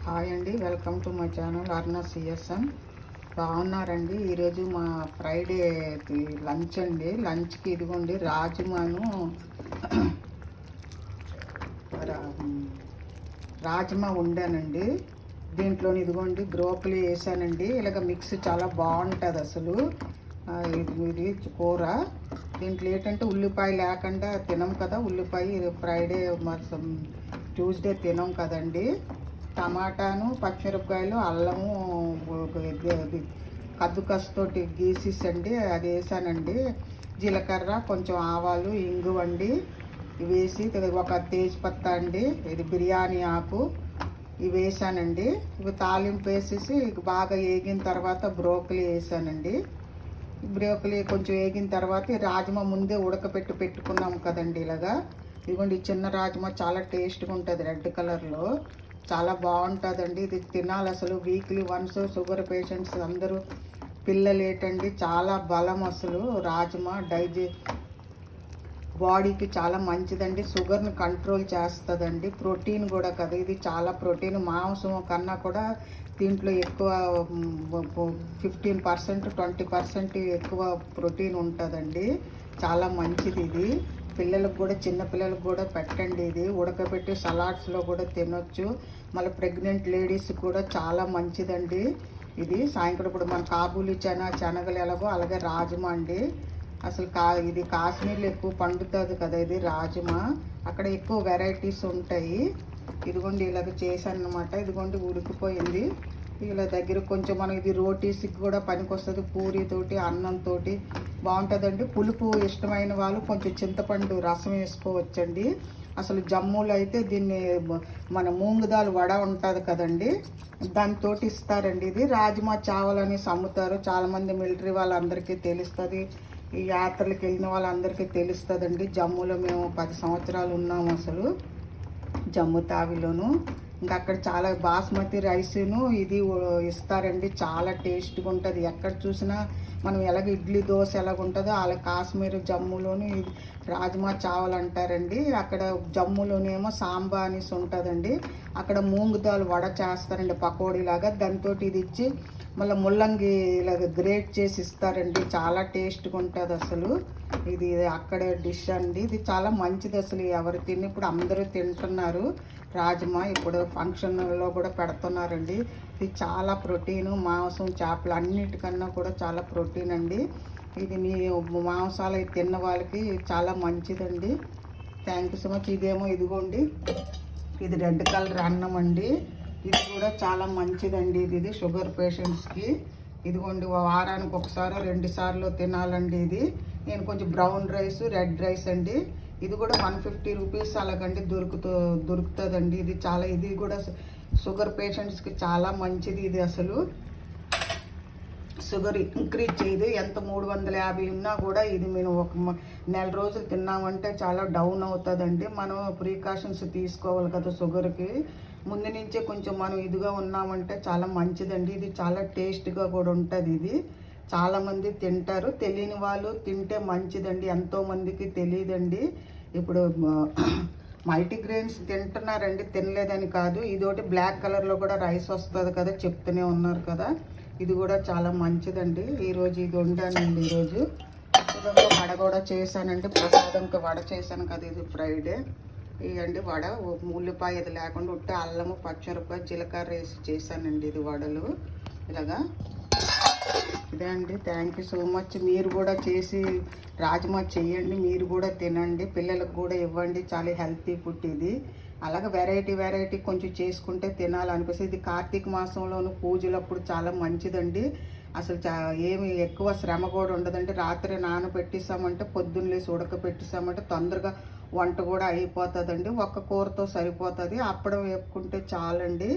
Hi అండి, welcome to my channel అర్ణ CSM. బాగున్నారండి. ఈరోజు మా ఫ్రైడే లంచ్ అండి. లంచ్కి ఇదిగోండి రాజ్మాను రాజ్మా వండానండి. దీంట్లోని ఇదిగోండి బ్రోకలీ వేసానండి. ఇలాగ మిక్స్ చాలా బాగుంటుంది అసలు. ఇది కూర. దీంట్లో ఏంటంటే ఉల్లిపాయ లేకుండా తినం కదా, ఉల్లిపాయ ఫ్రైడే ట్యూస్డే తినం కదండి. టమాటాను, పచ్చిమిరపకాయలు, అల్లము, కద్దుకస్తోటి గీసిసండి అది వేసానండి. జీలకర్ర, కొంచెం ఆవాలు, ఇంగువండి ఇవి వేసి ఒక తేజ్పత్తా అండి, ఇది బిర్యానీ ఆకు ఇవి వేసానండి. ఇవి తాలింపు వేసేసి బాగా వేగిన తర్వాత బ్రోకలీ వేసానండి. బ్రోకలీ కొంచెం వేగిన తర్వాత రాజ్మా ముందే ఉడకపెట్టి పెట్టుకున్నాం కదండి. ఇలాగా ఇదిగోండి చిన్న రాజ్మా చాలా టేస్ట్గా ఉంటుంది, రెడ్ కలర్లో చాలా బాగుంటుందండి. ఇది తినాలి అసలు. వీక్లీ వన్స్ షుగర్ పేషెంట్స్ అందరూ పిల్లలు ఏంటండి చాలా బలం అసలు. రాజ్మా బాడీకి చాలా మంచిదండి, షుగర్ని కంట్రోల్ చేస్తుందండి. ప్రోటీన్ కూడా కదా, ఇది చాలా ప్రోటీన్. మాంసం కన్నా కూడా దీంట్లో ఎక్కువ 15% 20% ఎక్కువ ప్రోటీన్ ఉంటుందండి. చాలా మంచిది ఇది. పిల్లలకు కూడా, చిన్నపిల్లలకు కూడా పెట్టండి. ఇది ఉడకబెట్టి సలాడ్స్లో కూడా తినొచ్చు. మళ్ళీ ప్రెగ్నెంట్ లేడీస్ కూడా చాలా మంచిదండి ఇది. సాయంత్రం ఇప్పుడు మన కాబూలి శనగలు ఎలాగో అలాగే రాజ్మా అండి. అసలు ఇది కాశ్మీర్లో ఎక్కువ పండుతుంది కదా ఇది రాజ్మా. అక్కడ ఎక్కువ వెరైటీస్ ఉంటాయి. ఇదిగోండి ఇలాగ చేశాను అనమాట. ఇదిగోండి ఉడికిపోయింది. ఇలా దగ్గర కొంచెం మనం ఇది రోటీస్కి కూడా పనికొస్తుంది. పూరితోటి, అన్నంతో బాగుంటుందండి. పులుపు ఇష్టమైన వాళ్ళు కొంచెం చింతపండు రసం వేసుకోవచ్చండి. అసలు జమ్మూలో అయితే దీన్ని మన మూంగు దాల్ వడ ఉంటుంది కదండి, దాంతో ఇస్తారండి. ఇది రాజ్మా చావల్ అని అమ్ముతారు. చాలామంది మిలిటరీ వాళ్ళందరికీ తెలుస్తుంది, ఈ యాత్రలకు వెళ్ళిన వాళ్ళందరికీ తెలుస్తుందండి. జమ్మూలో మేము 10 సంవత్సరాలు ఉన్నాము అసలు, జమ్మూ తావిలోను. ఇంకా అక్కడ చాలా బాస్మతి రైస్ను ఇది ఇస్తారండి. చాలా టేస్ట్గా ఉంటుంది. ఎక్కడ చూసినా మనం ఎలాగ ఇడ్లీ దోశ ఎలాగ ఉంటుందో అలా కాశ్మీర్ జమ్మూలోని ఇది రాజ్మా చావల్ అంటారండి. అక్కడ జమ్మూలోనేమో సాంబా అనేసి ఉంటుందండి. అక్కడ మూంగ్ దాల్ వడ చేస్తారండి, పకోడీలాగా. దాంతో ఇది ఇచ్చి మళ్ళీ ముల్లంగి ఇలాగ గ్రేట్ చేసి ఇస్తారండి. చాలా టేస్ట్గా ఉంటుంది అసలు. ఇది అక్కడ డిష్ అండి. ఇది చాలా మంచిది అసలు. ఎవరు తిని ఇప్పుడు అందరూ తింటున్నారు రాజ్మా. ఇప్పుడు ఫంక్షన్లో కూడా పెడుతున్నారండి. ఇది చాలా ప్రోటీను. మాంసం, చేపలు అన్నిటికన్నా కూడా చాలా ప్రోటీన్ అండి. ఇది మీ మాంసాలు తిన్న వాళ్ళకి చాలా మంచిదండి. Thank you so much. ఇదేమో ఇదిగోండి, ఇది రెడ్ కలర్ అన్నం అండి. ఇది కూడా చాలా మంచిదండి. ఇది షుగర్ పేషెంట్స్కి. ఇదిగోండి వారానికి ఒకసారి 2 సార్లు తినాలండి. ఇది నేను కొంచెం బ్రౌన్ రైస్, రెడ్ రైస్ అండి. ఇది కూడా 150 రూపీస్ అలాగండి దొరుకుతుందండి. ఇది కూడా షుగర్ పేషెంట్స్కి చాలా మంచిది. ఇది అసలు షుగర్ ఇంక్రీజ్ చేయదు. ఎంత 350 ఉన్నా కూడా ఇది మేము ఒక నెల రోజులు తిన్నామంటే చాలా డౌన్ అవుతుందండి. మనం ప్రికాషన్స్ తీసుకోవాలి కదా షుగర్కి. ముందు నుంచే కొంచెం మనం ఇదిగా ఉన్నామంటే చాలా మంచిదండి. ఇది చాలా టేస్ట్గా కూడా ఉంటుంది. ఇది చాలామంది తింటారు, తెలియని వాళ్ళు తింటే మంచిదండి. ఎంతోమందికి తెలియదండి. ఇప్పుడు మల్టీగ్రెయిన్స్ తింటున్నారండి, తినలేదని కాదు. ఇదోటి బ్లాక్ కలర్లో కూడా రైస్ వస్తుంది కదా, చెప్తూనే ఉన్నారు కదా. ఇది కూడా చాలా మంచిదండి. ఈరోజు ఇది వండానండి. ఈరోజు వడ కూడా చేశానండి. ప్రసాదంకి వడ చేశాను కదా, ఇది ఫ్రైడే. ఇవ్వండి వడ, ఉల్లిపాయ ఇది లేకుండా ఉట్టి అల్లము, పచ్చిమిరపకాయ, జీలకర్ర వేసి చేశానండి ఇది వడలు. ఇలాగా ఇదే అండి. Thank you so much. మీరు కూడా చేసి రాజ్మా చేయండి, మీరు కూడా తినండి, పిల్లలకు కూడా ఇవ్వండి. చాలా హెల్తీ ఫుడ్ ఇది. అలాగే వెరైటీ కొంచెం చేసుకుంటే తినాలనిపిస్తుంది. ఇది కార్తీక మాసంలోను పూజలప్పుడు చాలా మంచిదండి. అసలు ఏమి ఎక్కువ శ్రమ కూడా ఉండదండి. రాత్రి నానబెట్టేసామంటే పొద్దున్న లేసి ఉడకపెట్టేసామంటే తొందరగా వంట కూడా అయిపోతుందండి. ఒక్క కూరతో సరిపోతుంది. అప్పడం వేపుకుంటే చాలండి.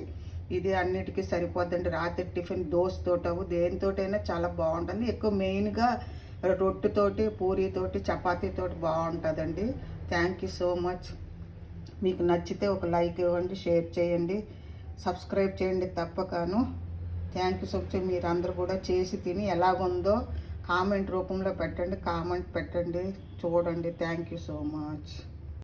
ఇది అన్నిటికీ సరిపోద్దండి. రాత్రి టిఫిన్ దోశతోటవు దేనితోటైనా చాలా బాగుంటుంది. ఎక్కువ మెయిన్గా రొట్టెతోటి, పూరీతోటి, చపాతీతోటి బాగుంటుందండి. Thank you so much. మీకు నచ్చితే ఒక లైక్ ఇవ్వండి, షేర్ చేయండి, సబ్స్క్రైబ్ చేయండి తప్పకను. Thank you so much. మీరందరూ కూడా చేసి తిని ఎలాగుందో కామెంట్ రూపంలో పెట్టండి, కామెంట్ పెట్టండి, చూడండి. Thank you so much.